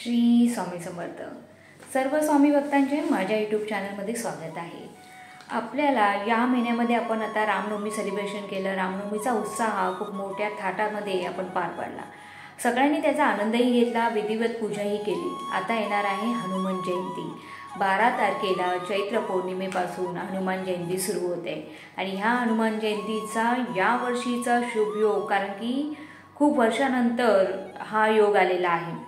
श्री स्वामी समर्थ. सर्व स्वामी भक्तांचे माझ्या यूट्यूब चॅनलमध्ये स्वागत आहे. आपल्याला या महिन्यामध्ये आपण आता रामनवमी सेलिब्रेशन केलं. रामनवमीचा उत्साह खूप मोठ्या थाटामध्ये आपण पार पाडला. सगळ्यांनी त्याचा आनंदही घेतला, विधिवत पूजाही केली. आता येणार आहे हनुमान जयंती. 12 तारखेला चैत्र पौर्णिमेपासून हनुमान जयंती सुरू होते आणि ह्या हनुमान जयंतीचा या वर्षीचा शुभ योग, कारण की खूप वर्षानंतर हा योग आलेला आहे.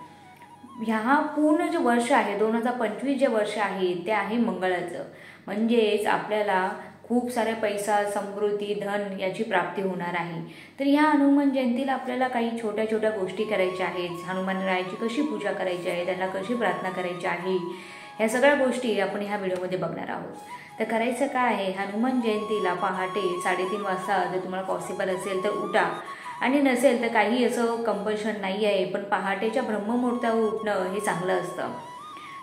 ह्या पूर्ण जे वर्ष आहे 2025 जे वर्ष आहे ते आहे मंगळाचं. म्हणजेच आपल्याला खूप सारे पैसा, समृद्धी, धन याची प्राप्ती होणार आहे. तर ह्या हनुमान जयंतीला आपल्याला काही छोट्या छोट्या गोष्टी करायच्या आहेत. हनुमानरायाची कशी पूजा करायची आहे, त्यांना कशी प्रार्थना करायची आहे, ह्या सगळ्या गोष्टी आपण ह्या व्हिडिओमध्ये बघणार आहोत. तर करायचं काय आहे, हनुमान जयंतीला पहाटे 3:30 वाजता जर तुम्हाला पॉसिबल असेल तर उठा, आणि नसेल तर काही असं कंपल्शन नाही आहे, पण पहाटेच्या ब्रह्ममुहूर्तावर उठणं हे चांगलं असतं.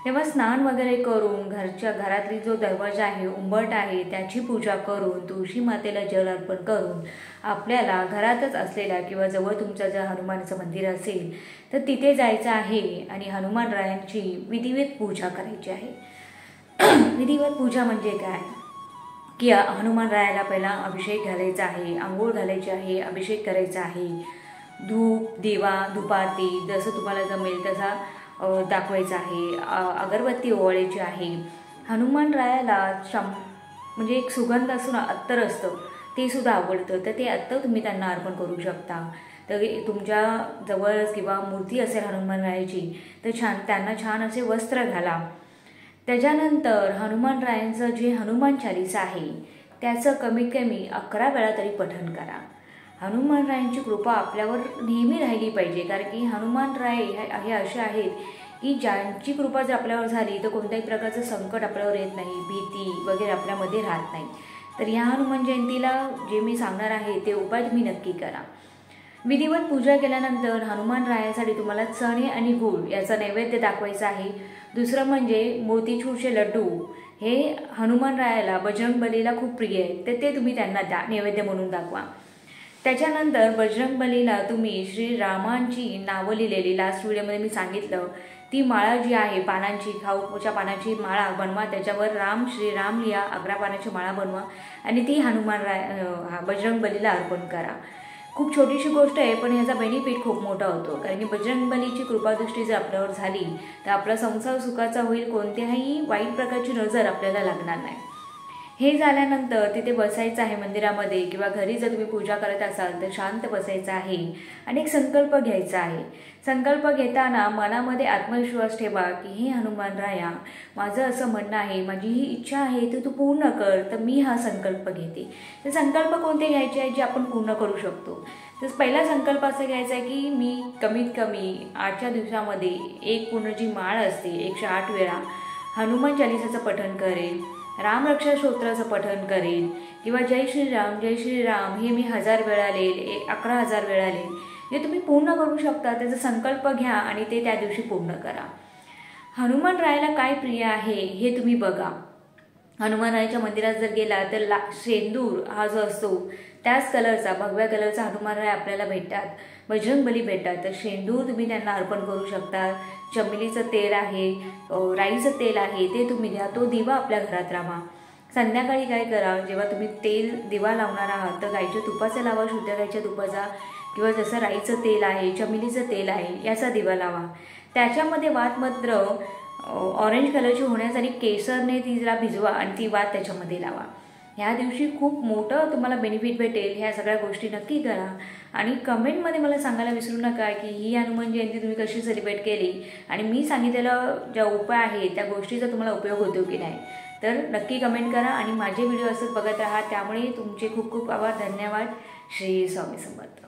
तेव्हा स्नान वगैरे करून घरातली जो दरवाजा आहे, उंबरठा आहे, त्याची पूजा करून तुळशी मातेला जल अर्पण करून आपल्याला घरातच असलेला किंवा जवळ तुमचं जर हनुमानाचं मंदिर असेल तर तिथे जायचं आहे आणि हनुमानरायांची विधिवत पूजा करायची आहे. विधिवत पूजा म्हणजे काय की हनुमानरायाला पहिला अभिषेक घालायचा आहे, आंघोळ घालायची आहे, अभिषेक करायचा आहे. धूप, दिवा, धुपारती जसं तुम्हाला जमेल तसा दाखवायचा आहे. अगरबत्ती ओवाळायची आहे. हनुमानरायाला म्हणजे एक सुगंध असून अत्तर असतं, ते सुद्धा आवडतं, तर ते अत्तर तुम्ही त्यांना अर्पण करू शकता. तर तुमच्या जवळ किंवा मूर्ती असेल हनुमानरायाची तर त्यांना छान असे वस्त्र घाला. त्याच्यानंतर हनुमानरायांचं जे हनुमान चालीसा आहे त्याचं कमीत कमी 11 वेळा तरी पठण करा. हनुमानरायांची कृपा आपल्यावर नेहमी राहिली पाहिजे, कारण की हनुमानराय हे असे आहेत की ज्यांची कृपा जर आपल्यावर झाली तर कोणत्याही प्रकारचं संकट आपल्यावर येत नाही, भीती वगैरे आपल्यामध्ये राहत नाही. तर ह्या हनुमान जयंतीला जे मी सांगणार आहे ते उपाय तुम्ही नक्की करा. विधिवत पूजा केल्यानंतर हनुमानरायासाठी तुम्हाला चणे आणि गूळ याचा नैवेद्य दाखवायचा आहे. दुसरं म्हणजे मोतीचूरचे लड्डू, हे हनुमानरायाला, बजरंगबलीला खूप प्रिय आहे, तर ते तुम्ही त्यांना द्या, नैवेद्य म्हणून दाखवा. त्याच्यानंतर बजरंगबलीला तुम्ही श्रीरामांची नावं लिहिलेली, लास्ट व्हिडिओमध्ये मी सांगितलं, ती माळा जी आहे पानांची, खाऊच्या पानाची माळा बनवा, त्याच्यावर श्रीराम लिहा, 11 पानाची माळा बनवा आणि ती बजरंगबलीला अर्पण करा. खूप छोटीशी गोष्ट आहे, पण ह्याचा बेनिफिट खूप मोठा होतो, कारण की बजरंगबलीची कृपादृष्टी जर आपल्यावर झाली तर आपला संसार सुखाचा होईल, कोणत्याही वाईट प्रकारची नजर आपल्याला लागणार नाही. हे झाल्यानंतर तिथे बसायचं आहे मंदिरामध्ये किंवा घरी जर तुम्ही पूजा करत असाल तर शांत बसायचं आहे आणि एक संकल्प घ्यायचा आहे. संकल्प घेताना मनामध्ये आत्मविश्वास ठेवा की हे हनुमानराया, माझं असं म्हणणं आहे, माझी ही इच्छा आहे तर तू पूर्ण कर, तर मी हा संकल्प घेते. तर संकल्प कोणते घ्यायचे आहे जे आपण पूर्ण करू शकतो. तर पहिला संकल्प असा घ्यायचा आहे की मी कमीत कमी 8च्या दिवसामध्ये एक पूर्ण जी माळ असते 108 वेळा हनुमान चालिसाचं पठण करेल, रामरक्षा स्तोत्राचं पठण करेल, किंवा जय श्रीराम हे मी 1000 वेळा लिहिल, 11,000 वेळा लिहिल. हे तुम्ही पूर्ण करू शकता. त्याचा संकल्प घ्या आणि ते त्या दिवशी पूर्ण करा. हनुमानरायाला काय प्रिय आहे हे तुम्ही बघा. हनुमानरायाच्या मंदिरात जर गेला तर शेंदूर हा जो असतो त्याच कलरचा, भगव्या कलरचा हनुमानराय आपल्याला भेटतात, बजरंगबली भेटतात. तर शेंदूर तुम्ही त्यांना अर्पण करू शकता. चमेलीचं तेल आहे, राईचं तेल आहे, ते तुम्ही द्या. तो दिवा आपल्या घरात लावा. संध्याकाळी काय करा, जेव्हा तुम्ही दिवा लावणार आहात तर गाईच्या तुपाचा लावा, शुद्ध गाईच्या तुपाचा, किंवा जसं राईचं तेल आहे, चमेलीचं तेल आहे, याचा दिवा लावा. त्याच्यामध्ये वातमत्र ऑरेंज कलरची होण्यासाठी केसरने तिला भिजवा आणि ती वात त्याच्यामध्ये लावा. ह्या दिवशी खूप मोठं तुम्हाला बेनिफिट भेटेल. ह्या सगळ्या गोष्टी नक्की करा आणि कमेंटमध्ये मला सांगायला विसरू नका की ही हनुमान जयंती तुम्ही कशी सेलिब्रेट केली आणि मी सांगितलेला ज्या उपाय आहे त्या गोष्टीचा तुम्हाला उपयोग होतो की नाही. तर नक्की कमेंट करा आणि माझे व्हिडिओ असंच बघत राहा. त्यामुळे तुमचे खूप खूप आभार. धन्यवाद. श्री स्वामी समर्थ.